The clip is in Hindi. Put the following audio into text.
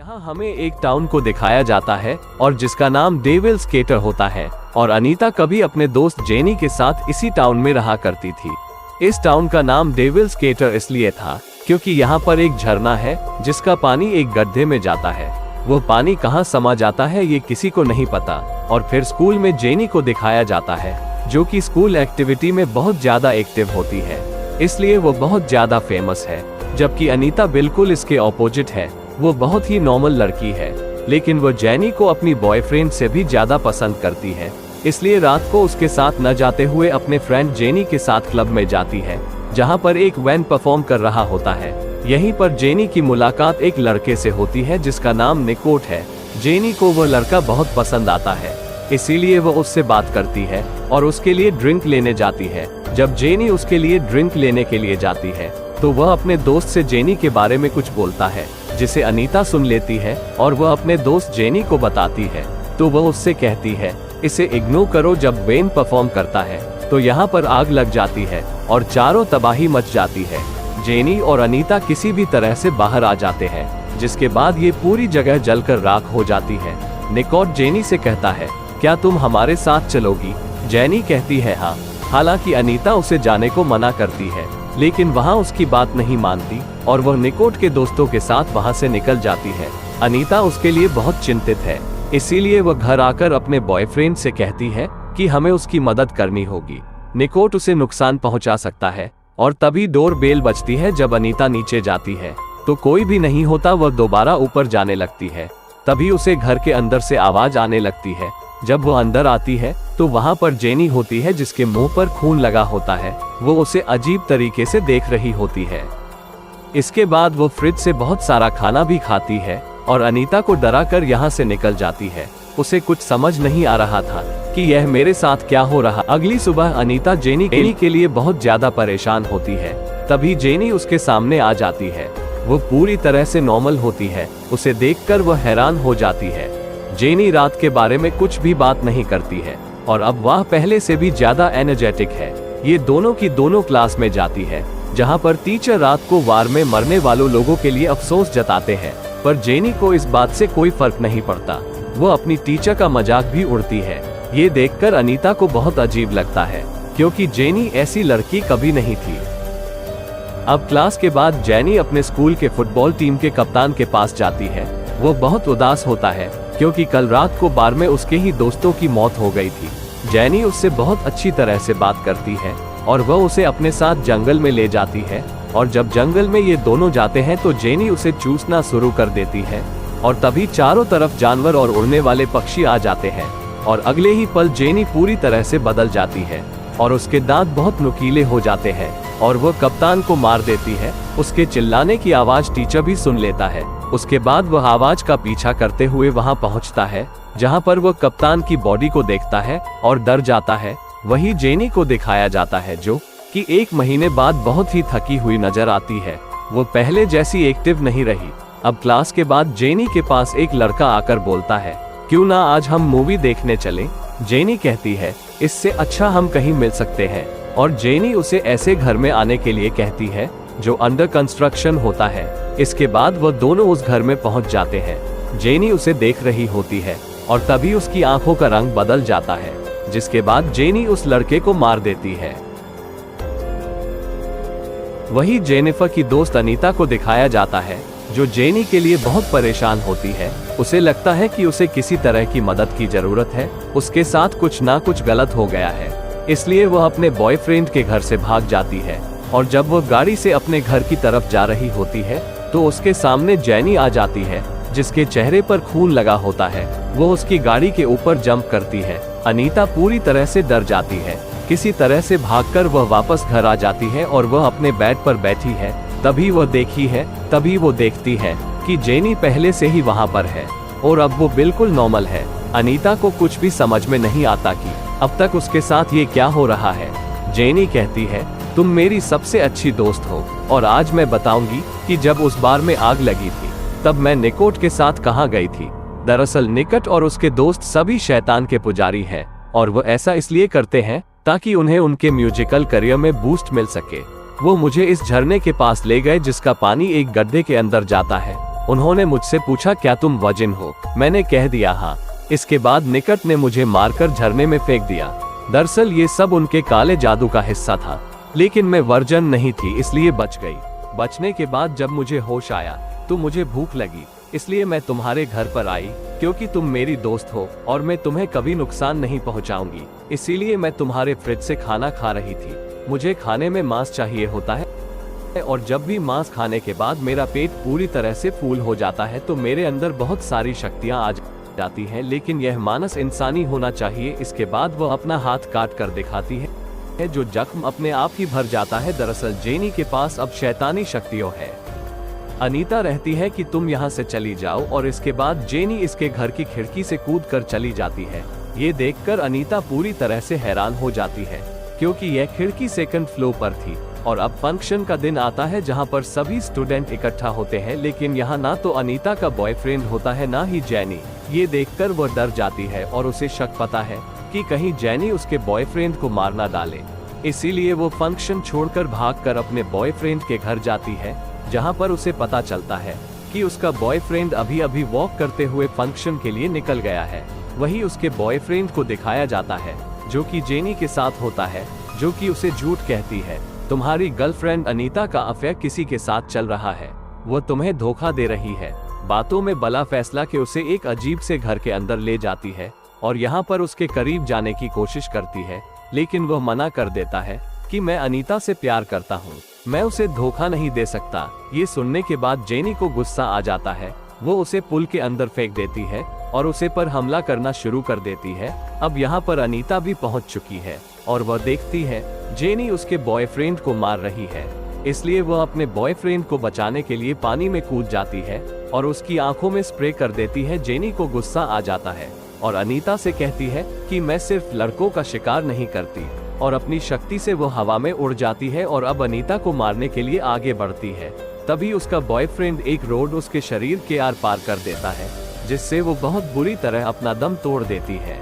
यहाँ हमें एक टाउन को दिखाया जाता है और जिसका नाम डेविल स्केटर होता है और अनीता कभी अपने दोस्त जेनी के साथ इसी टाउन में रहा करती थी। इस टाउन का नाम डेविल स्केटर इसलिए था क्योंकि यहाँ पर एक झरना है जिसका पानी एक गड्ढे में जाता है। वो पानी कहाँ समा जाता है ये किसी को नहीं पता। और फिर स्कूल में जेनी को दिखाया जाता है जो कि स्कूल एक्टिविटी में बहुत ज्यादा एक्टिव होती है, इसलिए वो बहुत ज्यादा फेमस है। जबकि अनीता बिल्कुल इसके ऑपोजिट है, वो बहुत ही नॉर्मल लड़की है, लेकिन वो जेनी को अपनी बॉयफ्रेंड से भी ज्यादा पसंद करती है। इसलिए रात को उसके साथ न जाते हुए अपने फ्रेंड जेनी के साथ क्लब में जाती है जहां पर एक बैंड परफॉर्म कर रहा होता है। यहीं पर जेनी की मुलाकात एक लड़के से होती है जिसका नाम निकोट है। जेनी को वह लड़का बहुत पसंद आता है, इसीलिए वह उससे बात करती है और उसके लिए ड्रिंक लेने जाती है। जब जेनी उसके लिए ड्रिंक लेने के लिए जाती है तो वह अपने दोस्त से जेनी के बारे में कुछ बोलता है जिसे अनीता सुन लेती है और वह अपने दोस्त जेनी को बताती है तो वह उससे कहती है इसे इग्नोर करो। जब वेन परफॉर्म करता है तो यहाँ पर आग लग जाती है और चारों तबाही मच जाती है। जेनी और अनीता किसी भी तरह से बाहर आ जाते हैं जिसके बाद ये पूरी जगह जलकर राख हो जाती है। निकोट जेनी से कहता है क्या तुम हमारे साथ चलोगी? जेनी कहती है हाँ। हालांकि अनीता उसे जाने को मना करती है लेकिन वहाँ उसकी बात नहीं मानती और वह निकोट के दोस्तों के साथ वहाँ से निकल जाती है। अनीता उसके लिए बहुत चिंतित है, इसीलिए वह घर आकर अपने बॉयफ्रेंड से कहती है कि हमें उसकी मदद करनी होगी। निकोट उसे नुकसान पहुंचा सकता है और तभी डोर बेल बजती है। जब अनीता नीचे जाती है तो कोई भी नहीं होता। वह दोबारा ऊपर जाने लगती है, तभी उसे घर के अंदर से आवाज आने लगती है। जब वो अंदर आती है तो वहाँ पर जेनी होती है जिसके मुंह पर खून लगा होता है। वो उसे अजीब तरीके से देख रही होती है। इसके बाद वो फ्रिज से बहुत सारा खाना भी खाती है और अनीता को डराकर यहाँ से निकल जाती है। उसे कुछ समझ नहीं आ रहा था कि यह मेरे साथ क्या हो रहा। अगली सुबह अनीता जेनी के लिए बहुत ज्यादा परेशान होती है। तभी जेनी उसके सामने आ जाती है। वो पूरी तरह से नॉर्मल होती है। उसे देखकर वह हैरान हो जाती है। जेनी रात के बारे में कुछ भी बात नहीं करती है और अब वह पहले से भी ज्यादा एनर्जेटिक है। ये दोनों की दोनों क्लास में जाती है जहां पर टीचर रात को वार में मरने वालों लोगों के लिए अफसोस जताते हैं, पर जेनी को इस बात से कोई फर्क नहीं पड़ता। वो अपनी टीचर का मजाक भी उड़ती है। ये देखकर अनीता को बहुत अजीब लगता है क्योंकि जेनी ऐसी लड़की कभी नहीं थी। अब क्लास के बाद जेनी अपने स्कूल के फुटबॉल टीम के कप्तान के पास जाती है। वो बहुत उदास होता है क्योंकि कल रात को बार में उसके ही दोस्तों की मौत हो गई थी। जेनी उससे बहुत अच्छी तरह से बात करती है और वह उसे अपने साथ जंगल में ले जाती है और जब जंगल में ये दोनों जाते हैं तो जेनी उसे चूसना शुरू कर देती है और तभी चारों तरफ जानवर और उड़ने वाले पक्षी आ जाते हैं और अगले ही पल जेनी पूरी तरह से बदल जाती है और उसके दांत बहुत नुकीले हो जाते हैं और वह कप्तान को मार देती है। उसके चिल्लाने की आवाज टीचर भी सुन लेता है। उसके बाद वह आवाज का पीछा करते हुए वहां पहुंचता है जहां पर वह कप्तान की बॉडी को देखता है और डर जाता है। वही जेनी को दिखाया जाता है जो कि 1 महीने बाद बहुत ही थकी हुई नजर आती है। वो पहले जैसी एक्टिव नहीं रही। अब क्लास के बाद जेनी के पास एक लड़का आकर बोलता है क्यों ना आज हम मूवी देखने चलें? जेनी कहती है इससे अच्छा हम कहीं मिल सकते हैं और जेनी उसे ऐसे घर में आने के लिए कहती है जो अंडर कंस्ट्रक्शन होता है। इसके बाद वह दोनों उस घर में पहुंच जाते हैं। जेनी उसे देख रही होती है और तभी उसकी आंखों का रंग बदल जाता है, जिसके बाद जेनी उस लड़के को मार देती है। वही जेनिफर की दोस्त अनीता को दिखाया जाता है जो जेनी के लिए बहुत परेशान होती है। उसे लगता है कि उसे किसी तरह की मदद की जरूरत है। उसके साथ कुछ ना कुछ गलत हो गया है, इसलिए वह अपने बॉयफ्रेंड के घर से भाग जाती है और जब वह गाड़ी से अपने घर की तरफ जा रही होती है तो उसके सामने जेनी आ जाती है जिसके चेहरे पर खून लगा होता है। वो उसकी गाड़ी के ऊपर जंप करती है। अनीता पूरी तरह से डर जाती है। किसी तरह से भागकर वह वापस घर आ जाती है और वह अपने बेड पर बैठी है। तभी वो देखती है कि जेनी पहले से ही वहाँ पर है और अब वो बिल्कुल नॉर्मल है। अनीता को कुछ भी समझ में नहीं आता कि अब तक उसके साथ ये क्या हो रहा है। जेनी कहती है तुम मेरी सबसे अच्छी दोस्त हो और आज मैं बताऊंगी कि जब उस बार में आग लगी थी तब मैं निकोट के साथ कहाँ गई थी। दरअसल निकट और उसके दोस्त सभी शैतान के पुजारी हैं और वो ऐसा इसलिए करते हैं ताकि उन्हें उनके म्यूजिकल करियर में बूस्ट मिल सके। वो मुझे इस झरने के पास ले गए जिसका पानी एक गड्ढे के अंदर जाता है उन्होंने मुझसे पूछा, क्या तुम वर्जिन हो? मैंने कह दिया हाँ। इसके बाद निकट ने मुझे मारकर झरने में फेंक दिया। दरअसल ये सब उनके काले जादू का हिस्सा था, लेकिन मैं वर्जिन नहीं थी इसलिए बच गई। बचने के बाद जब मुझे होश आया तो मुझे भूख लगी, इसलिए मैं तुम्हारे घर पर आई, क्योंकि तुम मेरी दोस्त हो और मैं तुम्हें कभी नुकसान नहीं पहुंचाऊंगी। इसीलिए मैं तुम्हारे फ्रिज से खाना खा रही थी। मुझे खाने में मांस चाहिए होता है, और जब भी मांस खाने के बाद मेरा पेट पूरी तरह से फूल हो जाता है तो मेरे अंदर बहुत सारी शक्तियां आ जाती हैं, लेकिन यह मानस इंसानी होना चाहिए। इसके बाद वह अपना हाथ काट कर दिखाती है, जो जख्म अपने आप ही भर जाता है। दरअसल जेनी के पास अब शैतानी शक्तियां है। अनीता रहती है कि तुम यहाँ से चली जाओ, और इसके बाद जेनी इसके घर की खिड़की से कूद कर चली जाती है। ये देखकर अनीता पूरी तरह से हैरान हो जाती है, क्योंकि यह खिड़की सेकंड फ्लोर पर थी। और अब फंक्शन का दिन आता है जहाँ पर सभी स्टूडेंट इकट्ठा होते हैं, लेकिन यहाँ ना तो अनीता का बॉयफ्रेंड होता है ना ही जेनी। ये देखकर वह डर जाती है और उसे शक पता है कि कहीं जेनी उसके बॉयफ्रेंड को मार ना डाले। इसीलिए वो फंक्शन छोड़कर भागकर अपने बॉयफ्रेंड के घर जाती है, जहाँ पर उसे पता चलता है कि उसका बॉयफ्रेंड अभी अभी वॉक करते हुए फंक्शन के लिए निकल गया है। वही उसके बॉयफ्रेंड को दिखाया जाता है, जो कि जेनी के साथ होता है, जो कि उसे झूठ कहती है, तुम्हारी गर्लफ्रेंड अनीता का अफेयर किसी के साथ चल रहा है, वो तुम्हें धोखा दे रही है। बातों में बला फैसला के उसे एक अजीब से घर के अंदर ले जाती है और यहाँ पर उसके करीब जाने की कोशिश करती है, लेकिन वह मना कर देता है कि मैं अनीता से प्यार करता हूँ, मैं उसे धोखा नहीं दे सकता। ये सुनने के बाद जेनी को गुस्सा आ जाता है। वो उसे पुल के अंदर फेंक देती है और उसे पर हमला करना शुरू कर देती है। अब यहाँ पर अनीता भी पहुँच चुकी है और वह देखती है जेनी उसके बॉयफ्रेंड को मार रही है, इसलिए वह अपने बॉयफ्रेंड को बचाने के लिए पानी में कूद जाती है और उसकी आंखों में स्प्रे कर देती है। जेनी को गुस्सा आ जाता है और अनीता से कहती है कि मैं सिर्फ लड़कों का शिकार नहीं करती, और अपनी शक्ति से वो हवा में उड़ जाती है और अब अनीता को मारने के लिए आगे बढ़ती है। तभी उसका बॉयफ्रेंड एक रोड उसके शरीर के आर पार कर देता है, जिससे वो बहुत बुरी तरह अपना दम तोड़ देती है।